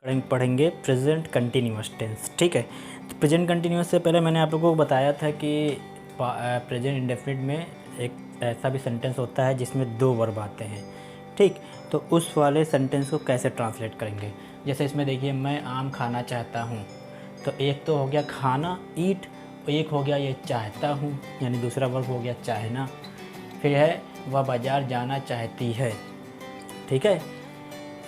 पढ़ेंगे present continuous tense. ठीक है, तो प्रेजेंट कंटिन्यूअस से पहले मैंने आप लोगों को बताया था कि प्रेजेंट इंडेफिनिट में एक ऐसा भी सेंटेंस होता है जिसमें दो वर्ब आते हैं। ठीक, तो उस वाले सेंटेंस को कैसे ट्रांसलेट करेंगे। जैसे इसमें देखिए, मैं आम खाना चाहता हूँ, तो एक तो हो गया खाना ईट, एक हो गया ये चाहता हूँ, यानी दूसरा वर्ब हो गया चाहना। फिर है वह बाज़ार जाना चाहती है। ठीक है,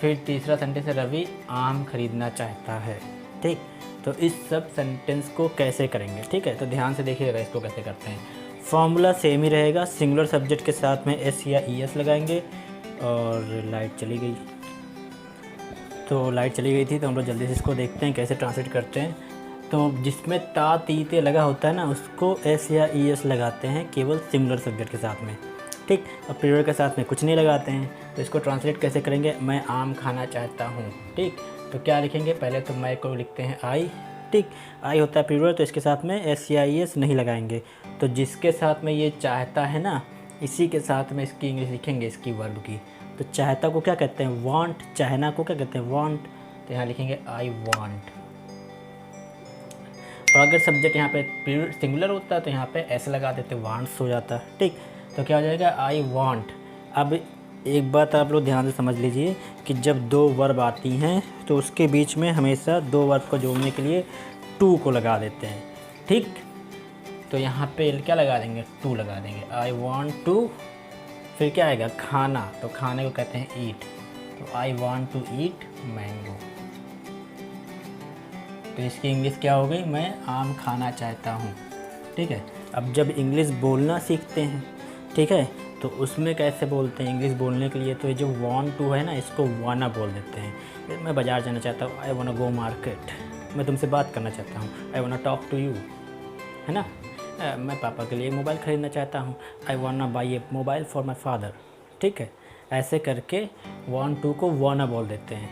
फिर तीसरा सेंटेंस है रवि आम खरीदना चाहता है। ठीक, तो इस सब सेंटेंस को कैसे करेंगे। ठीक है, तो ध्यान से देखिएगा इसको कैसे करते हैं। फॉर्मूला सेम ही रहेगा, सिंगुलर सब्जेक्ट के साथ में एस या ई एस लगाएंगे। और लाइट चली गई, तो लाइट चली गई थी, तो हम लोग जल्दी से इसको देखते हैं कैसे ट्रांसलेट करते हैं। तो जिसमें ता ती ते लगा होता है ना, उसको एस या ई एस लगाते हैं केवल सिंगुलर सब्जेक्ट के साथ में। ठीक, और प्लूरल के साथ में कुछ नहीं लगाते हैं। तो इसको ट्रांसलेट कैसे करेंगे, मैं आम खाना चाहता हूँ। ठीक, तो क्या लिखेंगे, पहले तो मैं को लिखते हैं आई। ठीक, आई होता है प्लूरल, तो इसके साथ में एस या ई एस नहीं लगाएंगे। तो जिसके साथ में ये चाहता है ना, इसी के साथ में इसकी इंग्लिश लिखेंगे, इसकी वर्ब की। तो चाहता को क्या कहते हैं, वांट। चाहना को क्या कहते हैं, वांट। तो यहाँ लिखेंगे आई वांट। और अगर सब्जेक्ट यहाँ पे सिंगुलर होता है तो यहाँ पे एस लगा देते, वांट्स हो जाता है। ठीक, तो क्या हो जाएगा, आई वांट। अब एक बात आप लोग ध्यान से समझ लीजिए कि जब दो वर्ब आती हैं तो उसके बीच में हमेशा दो वर्ब को जोड़ने के लिए टू को लगा देते हैं। ठीक, तो यहाँ पे क्या लगा देंगे, टू लगा देंगे, आई वांट टू। फिर क्या आएगा, खाना, तो खाने को कहते हैं ईट, तो I want to eat mango. तो इसकी इंग्लिश क्या हो गई, मैं आम खाना चाहता हूँ। ठीक है, अब जब इंग्लिश बोलना सीखते हैं, ठीक है, तो उसमें कैसे बोलते हैं इंग्लिश बोलने के लिए, तो ये जो वांट टू है ना, इसको वाना बोल देते हैं। मैं बाज़ार जाना चाहता हूँ, आई वाना गो मार्केट। मैं तुमसे बात करना चाहता हूँ, आई वाना टॉक टू यू, है ना। मैं पापा के लिए मोबाइल ख़रीदना चाहता हूँ, आई वाना by A mobile for my father. ठीक है, ऐसे करके वांट टू को वाना बोल देते हैं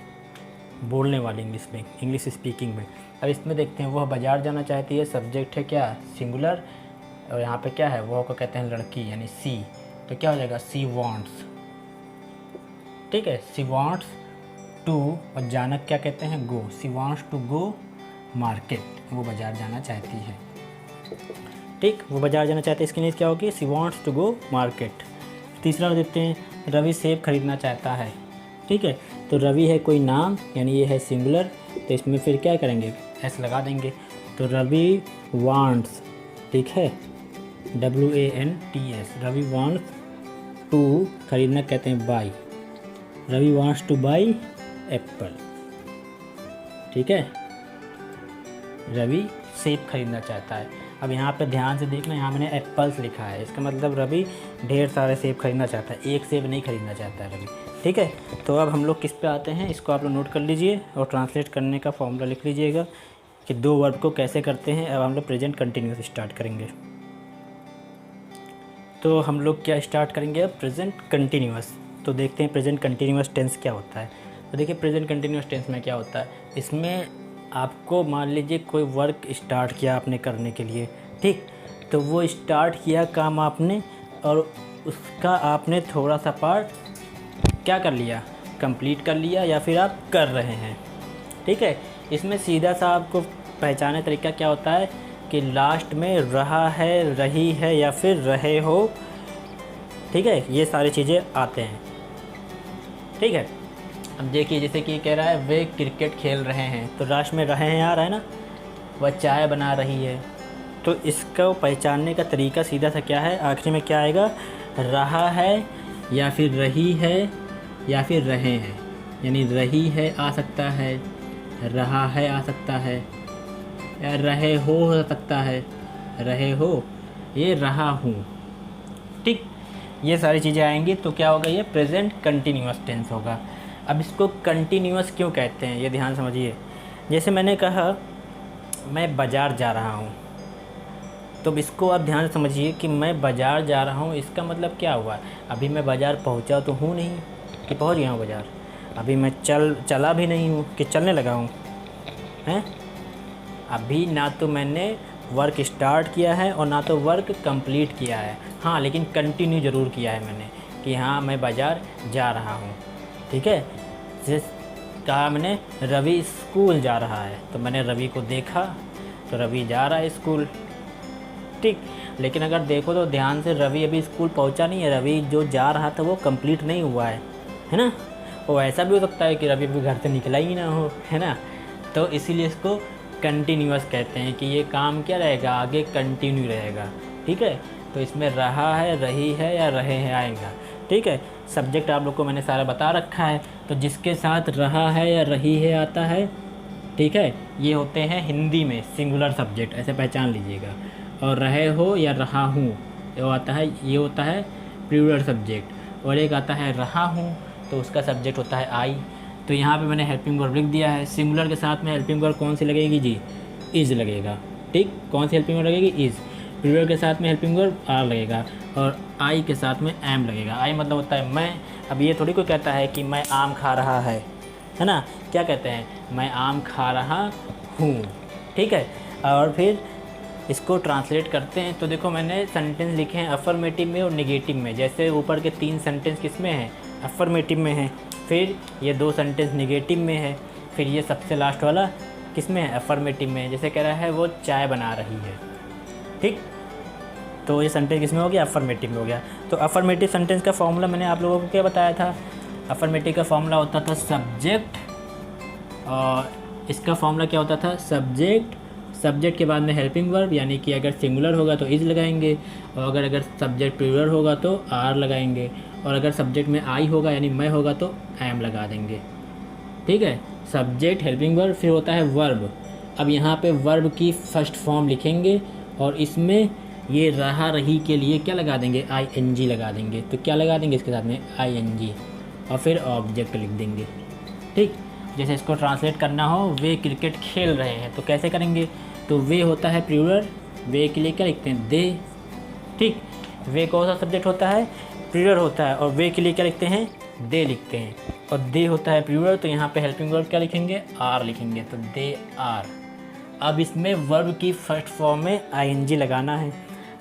बोलने वाली इंग्लिश में, इंग्लिश स्पीकिंग में। अब इसमें देखते हैं, वह बाज़ार जाना चाहती है, सब्जेक्ट है क्या, सिंगुलर, और यहाँ पे क्या है, वह को कहते हैं लड़की, यानी सी। तो क्या हो जाएगा, सी वांट्स। ठीक है, सी वांट्स टू, और जाना क्या कहते हैं, go. She wants to go market, वो बाज़ार जाना चाहती है। ठीक, वो बाज़ार जाना चाहते हैं, इसके लिए क्या होगी, she wants to go market. तीसरा देखते हैं, रवि सेब खरीदना चाहता है। ठीक है, तो रवि है कोई नाम, यानी ये है सिंगुलर, तो इसमें फिर क्या करेंगे, एस लगा देंगे। तो रवि वांट्स, ठीक है, WANTS, रवि वांट्स टू, खरीदना कहते हैं buy, Ravi wants to buy apple. ठीक है, रवि सेब खरीदना चाहता है। अब यहाँ पे ध्यान से देखना, यहाँ मैंने एप्पल्स लिखा है, इसका मतलब रवि ढेर सारे सेब खरीदना चाहता है, एक सेब नहीं खरीदना चाहता है रवि। ठीक है, तो अब हम लोग किस पे आते हैं, इसको आप लोग नोट कर लीजिए और ट्रांसलेट करने का फॉर्मूला लिख लीजिएगा कि दो वर्ब को कैसे करते हैं। अब हम लोग प्रेजेंट कंटिन्यूअस स्टार्ट करेंगे। तो हम लोग क्या स्टार्ट करेंगे, अब प्रेजेंट कंटिन्यूअस। तो देखते हैं प्रेजेंट कंटिन्यूअस टेंस क्या होता है। तो देखिए, प्रेजेंट कंटिन्यूअस टेंस में क्या होता है, इसमें आपको मान लीजिए कोई वर्क स्टार्ट किया आपने करने के लिए। ठीक, तो वो स्टार्ट किया काम आपने, और उसका आपने थोड़ा सा पार्ट क्या कर लिया, कंप्लीट कर लिया, या फिर आप कर रहे हैं। ठीक है, इसमें सीधा सा आपको पहचाने तरीका क्या होता है कि लास्ट में रहा है, रही है, या फिर रहे हो। ठीक है, ये सारी चीज़ें आते हैं। ठीक है, अब देखिए, जैसे कि कह रहा है वे क्रिकेट खेल रहे हैं, तो लास्ट में रहे हैं आ रहा है ना, वह चाय बना रही है। तो इसको पहचानने का तरीका सीधा सा क्या है, आखिरी में क्या आएगा, रहा है, या फिर रही है, या फिर रहे हैं। यानी रही है आ सकता है, रहा है आ सकता है, या रहे हो सकता है, रहे हो, ये रहा हूँ। ठीक, ये सारी चीज़ें आएंगी, तो क्या होगा, ये प्रेजेंट कंटिन्यूअस टेंस होगा। अब इसको कंटिन्यूअस क्यों कहते हैं, ये ध्यान समझिए। जैसे मैंने कहा मैं बाज़ार जा रहा हूँ, तो इसको आप ध्यान से समझिए कि मैं बाज़ार जा रहा हूँ, इसका मतलब क्या हुआ, अभी मैं बाज़ार पहुँचा तो हूँ नहीं कि पहुँच गया हूँ बाज़ार, अभी मैं चला भी नहीं हूँ कि चलने लगा हूँ, हैं। अभी ना तो मैंने वर्क स्टार्ट किया है और ना तो वर्क कंप्लीट किया है। हाँ, लेकिन कंटिन्यू ज़रूर किया है मैंने कि हाँ मैं बाज़ार जा रहा हूँ। ठीक है, कहा मैंने रवि स्कूल जा रहा है, तो मैंने रवि को देखा तो रवि जा रहा है स्कूल, ठीक। लेकिन अगर देखो तो ध्यान से रवि अभी स्कूल पहुंचा नहीं है, रवि जो जा रहा था वो कंप्लीट नहीं हुआ है ना। और ऐसा भी हो सकता है कि रवि भी घर से निकला ही ना हो, है ना। तो इसीलिए इसको कंटिन्यूअस कहते हैं कि ये काम क्या रहेगा, आगे कंटिन्यू रहेगा, ठीक है। तो इसमें रहा है, रही है या रहे हैं आएगा, ठीक है। सब्जेक्ट आप लोग को मैंने सारा बता रखा है। तो जिसके साथ रहा है या रही है आता है, ठीक है, ये होते हैं हिंदी में सिंगुलर सब्जेक्ट, ऐसे पहचान लीजिएगा। और रहे हो या रहा हूँ ये आता है, ये होता है प्लूरल सब्जेक्ट। और एक आता है रहा हूँ, तो उसका सब्जेक्ट होता है आई। तो यहाँ पे मैंने हेल्पिंग वर्ब लिख दिया है। सिंगुलर के साथ में हेल्पिंग वर्ब कौन सी लगेगी जी, इज़ लगेगा, ठीक। कौन सी हेल्पिंग वर्ब लगेगी, इज़। प्लूरल के साथ में हेल्पिंग वर्ब आर लगेगा, और आई के साथ में एम लगेगा। आई मतलब होता है मैं। अब ये थोड़ी कोई कहता है कि मैं आम खा रहा है ना, क्या कहते हैं, मैं आम खा रहा हूँ, ठीक है। और फिर इसको ट्रांसलेट करते हैं। तो देखो मैंने सेंटेंस लिखे हैं अफर्मेटिव में और नेगेटिव में। जैसे ऊपर के 3 सेंटेंस किस में हैं, अफर्मेटिव में है, फिर ये 2 सेंटेंस नेगेटिव में है, फिर ये सबसे लास्ट वाला किस में है, अफर्मेटिव में। जैसे कह रहा है वो चाय बना रही है, ठीक। तो ये सेंटेंस किस में हो गया, अफर्मेटिव में हो गया। तो अफर्मेटिव सेंटेंस का फॉर्मूला मैंने आप लोगों को क्या बताया था, अफर्मेटिव का फॉर्मूला होता था सब्जेक्ट, और इसका फॉर्मूला क्या होता था, सब्जेक्ट के बाद में हेल्पिंग वर्ब, यानी कि अगर सिंगुलर होगा तो इज़ लगाएंगे, और अगर सब्जेक्ट प्लूरल होगा तो आर लगाएंगे, और अगर सब्जेक्ट में आई होगा यानी मैं होगा तो एम लगा देंगे, ठीक है। सब्जेक्ट, हेल्पिंग वर्ब, फिर होता है वर्ब। अब यहाँ पे वर्ब की फर्स्ट फॉर्म लिखेंगे, और इसमें ये रहा रही के लिए क्या लगा देंगे, ING लगा देंगे। तो क्या लगा देंगे इसके साथ में, ING, और फिर ऑब्जेक्ट लिख देंगे, ठीक। जैसे इसको ट्रांसलेट करना हो, वे क्रिकेट खेल रहे हैं, तो कैसे करेंगे, तो वे होता है प्लूरल, वे के लिए क्या लिखते हैं, दे, ठीक। वे कौन सा सब्जेक्ट होता है, प्लूरल होता है, और वे के लिए क्या लिखते हैं, दे लिखते हैं। और दे होता है प्लूरल, तो यहाँ पे हेल्पिंग वर्ब क्या लिखेंगे, आर लिखेंगे, तो दे आर। अब इसमें वर्ब की फर्स्ट फॉर्म में ING लगाना है।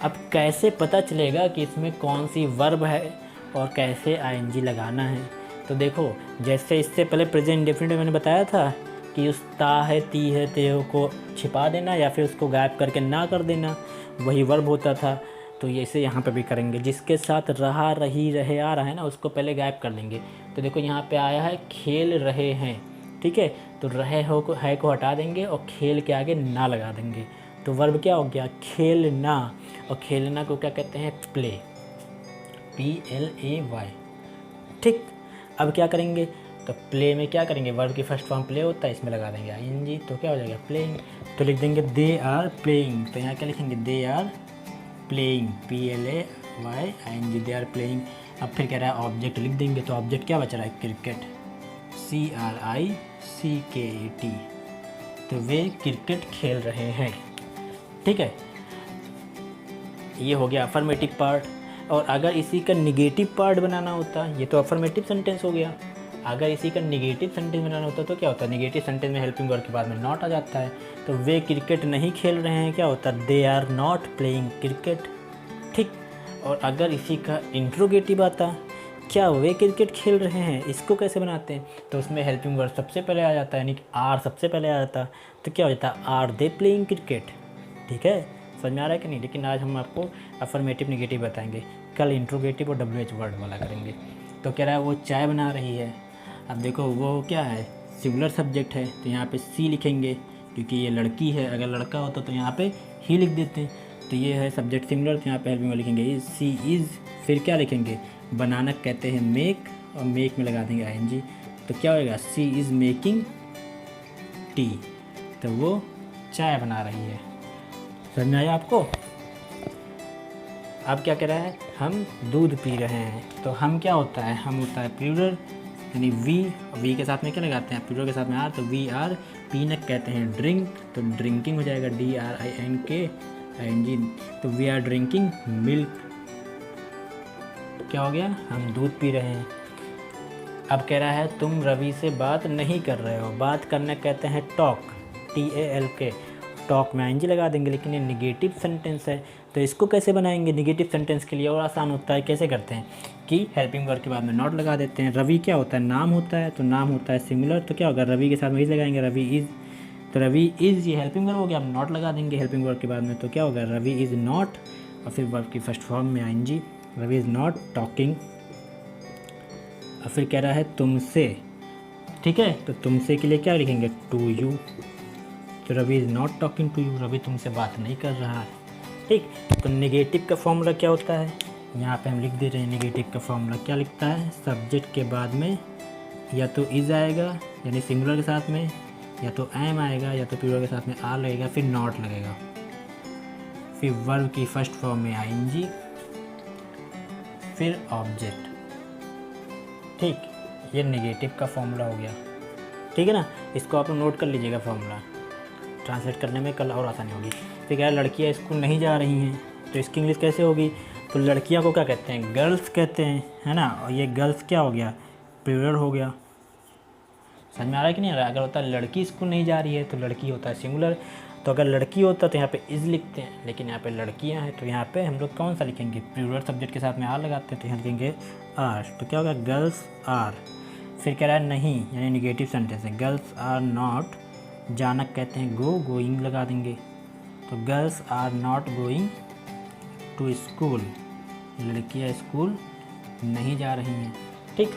अब कैसे पता चलेगा कि इसमें कौन सी वर्ब है और कैसे ING लगाना है, तो देखो जैसे इससे पहले प्रेजेंट इंडेफिनिट में मैंने बताया था कि उस ता है, ती है, ते को छिपा देना या फिर उसको गायब करके ना कर देना, वही वर्ब होता था। तो ये इसे यहाँ पे भी करेंगे, जिसके साथ रहा, रही, रहे आ रहा है ना, उसको पहले गायब कर देंगे। तो देखो यहाँ पे आया है खेल रहे हैं, ठीक है, तो रहे हो को है को हटा देंगे और खेल के आगे ना लगा देंगे। तो वर्ब क्या हो गया, खेलना। और खेलना को क्या कहते हैं, प्ले, PLAY, ठीक। अब क्या करेंगे, तो प्ले में क्या करेंगे, वर्ब की फर्स्ट फॉर्म प्ले होता है, इसमें लगा देंगे ING, तो क्या हो जाएगा, प्लेइंग। तो लिख देंगे दे आर प्लेइंग, तो यहाँ क्या लिखेंगे, they are playing, PLAYING, they are playing. अब फिर कह रहा है ऑब्जेक्ट लिख देंगे, तो ऑब्जेक्ट क्या बच रहा है, क्रिकेट, CRICKET, तो वे क्रिकेट खेल रहे हैं, ठीक है। ये हो गया अफर्मेटिव पार्ट। और अगर इसी का निगेटिव पार्ट बनाना होता, ये तो अफर्मेटिव सेंटेंस हो गया, अगर इसी का निगेटिव सेंटेंस बनाना होता तो क्या होता है, निगेटिव सेंटेंस में हेल्पिंग वर्ब के बाद में नॉट आ जाता है। तो वे क्रिकेट नहीं खेल रहे हैं, क्या होता है, they are not playing cricket, ठीक। और अगर इसी का इंट्रोगेटिव आता, क्या वे क्रिकेट खेल रहे हैं, इसको कैसे बनाते हैं, तो उसमें हेल्पिंग वर्ब सबसे पहले आ जाता है, यानी कि आर सबसे पहले आ जाता। तो क्या हो जाता है, आर दे प्लेइंग क्रिकेट, ठीक है। समझ में आ रहा है कि नहीं। लेकिन आज हम आपको अफर्मेटिव निगेटिव बताएंगे, कल इंट्रोगेटिव और WH वर्ड वाला करेंगे। तो कह रहा है वो चाय बना रही है। अब देखो वो क्या है, सिंगुलर सब्जेक्ट है, तो यहाँ पे सी लिखेंगे क्योंकि ये लड़की है। अगर लड़का होता तो यहाँ पे ही लिख देते। तो ये है सब्जेक्ट सिंगुलर, तो यहाँ पे हेल्पिंग वर्ब लिखेंगे इज, सी इज़। फिर क्या लिखेंगे, बनाना कहते हैं मेक, और मेक में लगा देंगे ING। तो क्या होएगा, सी इज़ मेकिंग टी, तो वो चाय बना रही है। समझ में आया आपको। अब क्या कह रहा है, हम दूध पी रहे हैं। तो हम क्या होता है, हम होता है प्लूरल, यानी वी के साथ में क्या लगाते हैं, प्लूरल के साथ में आर, तो वी आर। पीना कहते हैं ड्रिंक, तो ड्रिंकिंग हो जाएगा DRINK ING। तो वी आर ड्रिंकिंग मिल्क, क्या हो गया, हम दूध पी रहे हैं। अब कह रहा है तुम रवि से बात नहीं कर रहे हो। बात करना कहते हैं टॉक, TALK। टॉक में ING लगा देंगे, लेकिन ये निगेटिव सेंटेंस है, तो इसको कैसे बनाएंगे। निगेटिव सेंटेंस के लिए और आसान होता है, कैसे करते हैं कि हेल्पिंग वर्ब के बाद में नॉट लगा देते हैं। रवि क्या होता है, नाम होता है, तो नाम होता है सिमिलर, तो क्या होगा, रवि के साथ में इज लगाएंगे, रवि इज़, तो रवि इज़ ये हेल्पिंग वर्ब हो गया, हम नॉट लगा देंगे हेल्पिंग वर्ब के बाद में, तो क्या होगा, रवि इज़ नॉट, और फिर वर्ब की फर्स्ट फॉर्म में आएंगी, रवि इज़ नॉट टॉकिंग, और फिर कह रहा है तुमसे, ठीक है, तो तुमसे के लिए क्या लिखेंगे, टू यू, तो Ravi is not talking to you, Ravi तुमसे बात नहीं कर रहा है, ठीक। तो नेगेटिव का फॉर्मूला क्या होता है, यहाँ पे हम लिख दे रहे हैं, नेगेटिव का फॉर्मूला क्या लिखता है, सब्जेक्ट के बाद में या तो इज़ आएगा यानी सिंगुलर के साथ में, या तो एम आएगा, या तो प्लूरल के साथ में आर लगेगा, फिर नॉट लगेगा, फिर वर्ब की फर्स्ट फॉर्म में आईएनजी, फिर ऑब्जेक्ट, ठीक। ये नेगेटिव का फॉर्मूला हो गया, ठीक है ना। इसको आप नोट कर लीजिएगा, फॉर्मूला ट्रांसलेट करने में कल और आसानी होगी। फिर क्या, लड़कियाँ स्कूल नहीं जा रही हैं, तो इसकी इंग्लिश कैसे होगी, तो लड़कियाँ को क्या कहते हैं, गर्ल्स कहते हैं, है ना, और ये गर्ल्स क्या हो गया, प्लूरल हो गया। समझ में आ रहा है कि नहीं आ रहा है। अगर होता है लड़की स्कूल नहीं जा रही है तो लड़की होता है सिंगुलर, तो अगर लड़की होता तो यहाँ पे इज़ लिखते हैं, लेकिन यहाँ पे लड़कियाँ हैं तो यहाँ पे हम लोग कौन सा लिखेंगे, प्लूरल सब्जेक्ट के साथ में आर लगाते हैं, तो यहाँ लिखेंगे आर, तो क्या होगा, गर्ल्स आर। फिर कह रहा है नहीं, यानी निगेटिव सेंटेंस है, गर्ल्स आर नॉट, जाना कहते हैं गो, गोइंग लगा देंगे, तो girls are not going to school, लड़कियाँ स्कूल नहीं जा रही हैं, ठीक।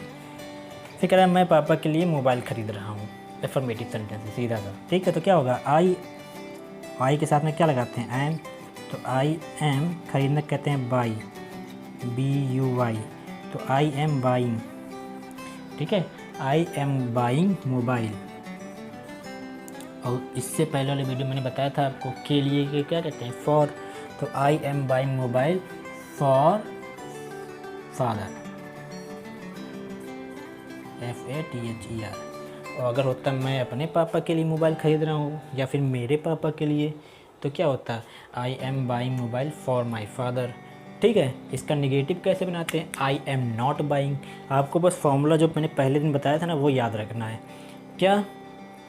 फिर कह रहा है मैं पापा के लिए मोबाइल ख़रीद रहा हूँ, एफर्मेटिव सेंटेंस है सीधा सा, ठीक है। तो क्या होगा, आई के साथ में क्या लगाते हैं, एम, तो आई एम, खरीदना कहते हैं बाई, BUY, तो आई एम बाइंग, ठीक है, आई एम बाइंग मोबाइल। और इससे पहले वाले वीडियो मैंने बताया था आपको के लिए कि क्या कहते हैं, फॉर, तो I am buying mobile for father, FATHER। और अगर होता मैं अपने पापा के लिए मोबाइल ख़रीद रहा हूँ, या फिर मेरे पापा के लिए, तो क्या होता, I am buying mobile for my father, ठीक है। इसका निगेटिव कैसे बनाते हैं, आई एम नॉट बाइंग। आपको बस फॉर्मूला जो मैंने पहले दिन बताया था ना, वो याद रखना है, क्या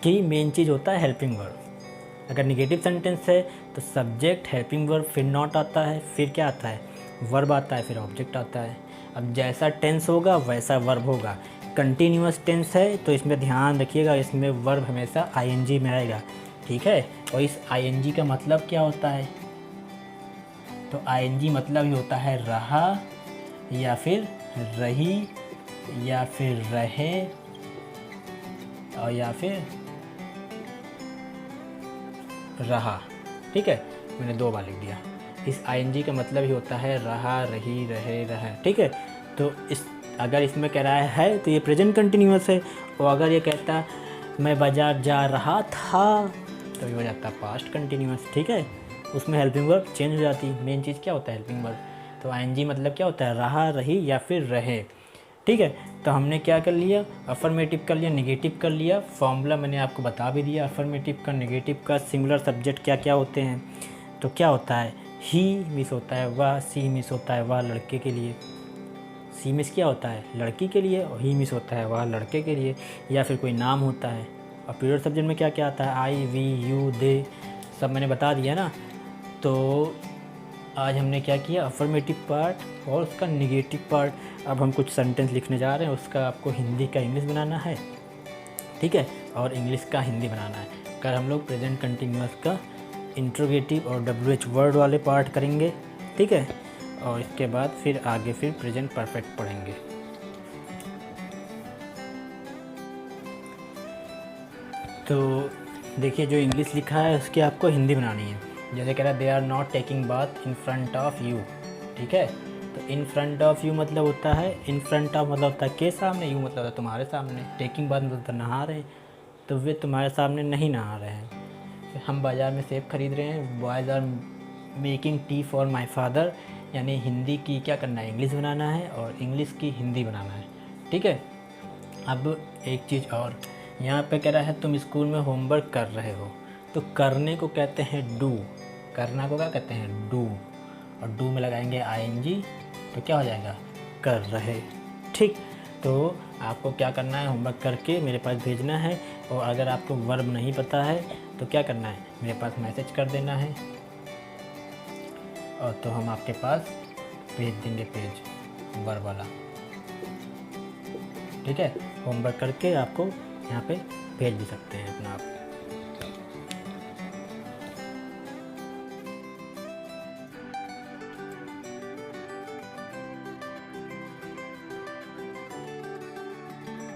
कि मेन चीज़ होता है हेल्पिंग वर्ब। अगर निगेटिव सेंटेंस है तो सब्जेक्ट, हेल्पिंग वर्ब, फिर नॉट आता है, फिर क्या आता है, वर्ब आता है, फिर ऑब्जेक्ट आता है। अब जैसा टेंस होगा वैसा वर्ब होगा। कंटिन्यूअस टेंस है तो इसमें ध्यान रखिएगा, इसमें वर्ब हमेशा ING में आएगा, ठीक है। और इस ING का मतलब क्या होता है, तो ING मतलब ही होता है रहा, या फिर रही, या फिर रहे, और या फिर रहा, ठीक है। मैंने 2 बार लिख दिया। इस ING का मतलब ही होता है रहा, रही, रहे, रहा, ठीक है। तो इस अगर इसमें कह रहा है तो ये प्रेजेंट कंटिन्यूअस है, और अगर ये कहता मैं बाज़ार जा रहा था तो ये हो जाता पास्ट कंटिन्यूअस, ठीक है। उसमें हेल्पिंग वर्ब चेंज हो जाती। मेन चीज़ क्या होता है, हेल्पिंग वर्ब। तो ING मतलब क्या होता है, रहा, रही, या फिर रहे, ठीक है। तो हमने क्या कर लिया, अफर्मेटिव कर लिया, नेगेटिव कर लिया। फॉर्मूला मैंने आपको बता भी दिया अफर्मेटिव का, नेगेटिव का। सिंगुलर सब्जेक्ट क्या क्या होते हैं, तो क्या होता है, ही मिस होता है वह, सी मिस होता है वह लड़के के लिए, सी मिस क्या होता है, लड़की के लिए, और ही मिस होता है वह लड़के के लिए, या फिर कोई नाम होता है। और पीरियड सब्जेक्ट में क्या क्या आता है, आई, वी, यू, दे, सब मैंने बता दिया ना। तो आज हमने क्या किया, अफर्मेटिव पार्ट और उसका निगेटिव पार्ट। अब हम कुछ सेंटेंस लिखने जा रहे हैं, उसका आपको हिंदी का इंग्लिश बनाना है, ठीक है, और इंग्लिश का हिंदी बनाना है। कल हम लोग प्रेजेंट कंटिन्यूअस का इंट्रोगेटिव और WH वर्ड वाले पार्ट करेंगे, ठीक है। और इसके बाद फिर आगे फिर प्रेजेंट परफेक्ट पढ़ेंगे। तो देखिए, जो इंग्लिश लिखा है उसकी आपको हिंदी बनानी है। जैसे कह रहा है they are not taking bath in front of you, ठीक है। तो इन फ्रंट ऑफ यू मतलब होता है, इन फ्रंट ऑफ मतलब होता है के सामने, यू मतलब होता है तुम्हारे सामने, टेकिंग बाथ मतलब नहा रहे हैं, तो वे तुम्हारे सामने नहीं नहा रहे हैं। हम बाज़ार में सेब खरीद रहे हैं, boys are making tea for my father, यानी हिंदी की क्या करना है, इंग्लिश बनाना है, और इंग्लिश की हिंदी बनाना है, ठीक है। अब एक चीज़ और, यहाँ पे कह रहा है तुम स्कूल में होमवर्क कर रहे हो, तो करने को कहते हैं डू, करना को क्या कहते हैं, डू, और डू में लगाएंगे ING, तो क्या हो जाएगा, कर रहे, ठीक। तो आपको क्या करना है, होमवर्क करके मेरे पास भेजना है, और अगर आपको वर्ब नहीं पता है तो क्या करना है, मेरे पास मैसेज कर देना है, और तो हम आपके पास भेज देंगे पेज वर्ब वाला, ठीक है, होमवर्क करके आपको यहाँ पे भेज भी सकते हैं अपना आप।